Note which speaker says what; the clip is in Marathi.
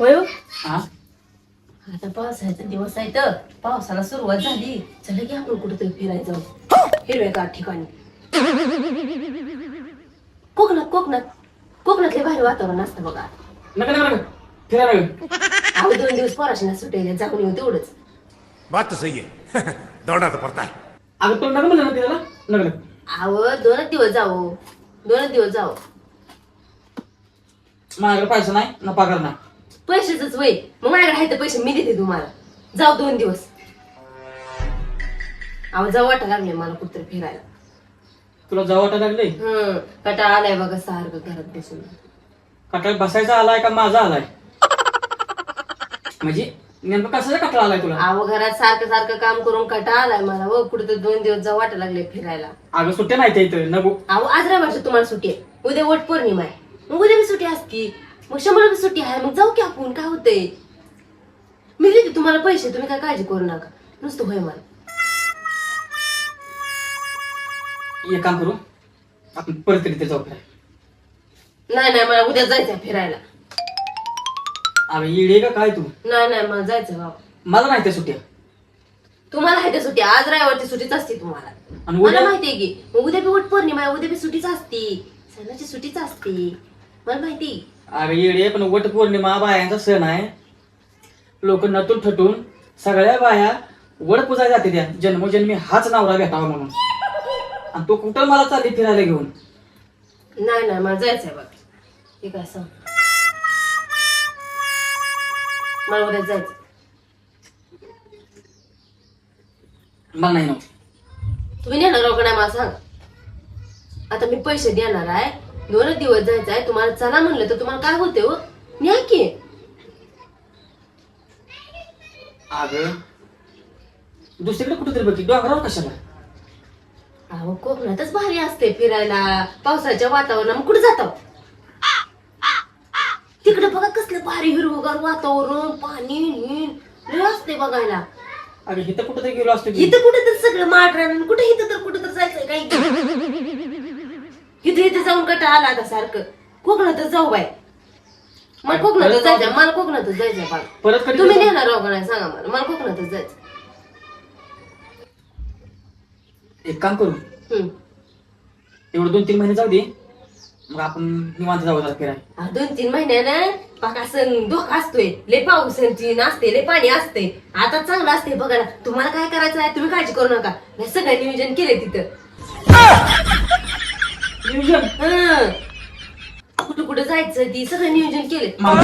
Speaker 1: होय हो?
Speaker 2: हा
Speaker 1: आता पावसाळ्याचा दिवस आहे तर पावसाला सुरुवात झाली. चला की आपण कुठेतरी फिरायला जाऊ हिरव्यागार ठिकाणी. कोकणात कोकणात कोकणातले भारी वातावरण असतं बघा.
Speaker 2: नका नका नका फिरायला
Speaker 1: अहो 2 दिवस पोराशीना सुट्या जाऊन येऊ तेवढंच.
Speaker 3: बात तो सही है दौड़ना तो पड़ता है।
Speaker 2: अगं तुला नका म्हणलं ना फिरायला नका नका
Speaker 1: अहो 2 दिवस जाऊ 2 दिवस जाऊ.
Speaker 2: माझ्याकडे पैसा नाही ना पगार नाही.
Speaker 1: पैशाच वय मग माझ्याकडे आहे तर पैसे मी देते तुम्हाला. जाऊ 2 दिवस. अहो जाऊ वाटा लागले मला कुठतरी फिरायला.
Speaker 2: तुला जावं वाटायला लागले
Speaker 1: कटाळा आलाय बघा सारखं घरात बसून.
Speaker 2: कटाळ बसायचा आलाय का माझा आलाय म्हणजे नेमकं कशाचा कटाळा आलाय तुला?
Speaker 1: अहो घरात सारखं सारखं काम करून कटाळा आलाय मला. व कुठे 2 दिवस जाऊ वाटा लागले फिरायला.
Speaker 2: अगं सुट्ट्या नाही त्या इथं नको.
Speaker 1: अहो आज रविवारची तुम्हाला सुट्टी आहे. उद्या वट पौर्णिमा आहे. मग उद्या बी सुट्टी असती. मग 100 बी सुट्टी आहे. मग जाऊ की आपण काय होतंय. मी देते तुम्हाला पैसे तुम्ही काय काळजी करू नका. नुसतं होय मला.
Speaker 2: एक काम करू आपण परत कधी जाऊ फिरायला.
Speaker 1: नाही नाही मला उद्या जायचंय फिरायला.
Speaker 2: अगं येडे का काय तू?
Speaker 1: नाही नाही मला जायचं बाबा.
Speaker 2: मला नाही त्या सुट्ट्या.
Speaker 1: तुम्हाला आहे त्या सुट्टी. आज रविवारची सुट्टीच असते तुम्हाला.
Speaker 2: आणि
Speaker 1: मला
Speaker 2: उद्या
Speaker 1: माहितीये की मग उद्या बी वट पौर्णिमा आहे. उद्या बी सुट्टीच असते. सणाची सुट्टीच असते मला माहिती.
Speaker 2: अगं येडे पण वट पौर्णिमा बायांचा सण आहे. लोक नटून थटून सगळ्या बाया वड पूजायला जाते त्या जन्मोजन्मी हाच नवरा भेटावा म्हणून. आणि तो कुठं मला चालली फिरायला घेऊन.
Speaker 1: नाही नाही मला जायचंय बघ. हे काय सांग मला उद्या जायचं.
Speaker 2: मला नाही नव्हतं.
Speaker 1: तुम्ही नेणार का नाही मला सांगा. आता मी पैसे देणार आहे. 2 दिवस जायचं आहे. तुम्हाला चला म्हणलं तर तुम्हाला काय होते हो. न्या की.
Speaker 2: अगं दुसरीकडे कुठेतरी बघी डोंगरावर कशाला.
Speaker 1: अहो कोकणातच भारी असते फिरायला. पावसाच्या वातावरणात कुठे जातो. तिकडे बघा कसलं भारी हिरवगार वातावरण पाणी लय असते बघायला.
Speaker 2: अगं इथं कुठेतरी गेलो असतो की.
Speaker 1: इथं कुठे तर सगळं माठरान कुठे इथं तर कुठं तर जायचंय काही. इथे जाऊन कटा आला आता सारखं. कोकणातच जाऊ बाय. मला कोकणातच जायचं. मला कोकणातच जायचं.
Speaker 2: परत कधी
Speaker 1: तुम्ही
Speaker 2: जाऊ?
Speaker 1: नेणार राव का नाही सांगा मला. मला कोकणातच जायचं.
Speaker 2: एक काम करू एवढं 2-3 महिने जाऊ दे मग आपण निवांत जाऊ जरा फिरायला.
Speaker 1: 2-3 महिन्यानं बघा सण धोका असतोय. लय पाऊस असते लय पाणी असते. आता चांगलं असते बघायला. तुम्हाला काय करायचं आहे तुम्ही काळजी करू नका. मी सगळं नियोजन केले तिथं.
Speaker 2: नियोजन
Speaker 1: कुठं कुठं जायचं ती सगळं नियोजन केले.
Speaker 2: मामा.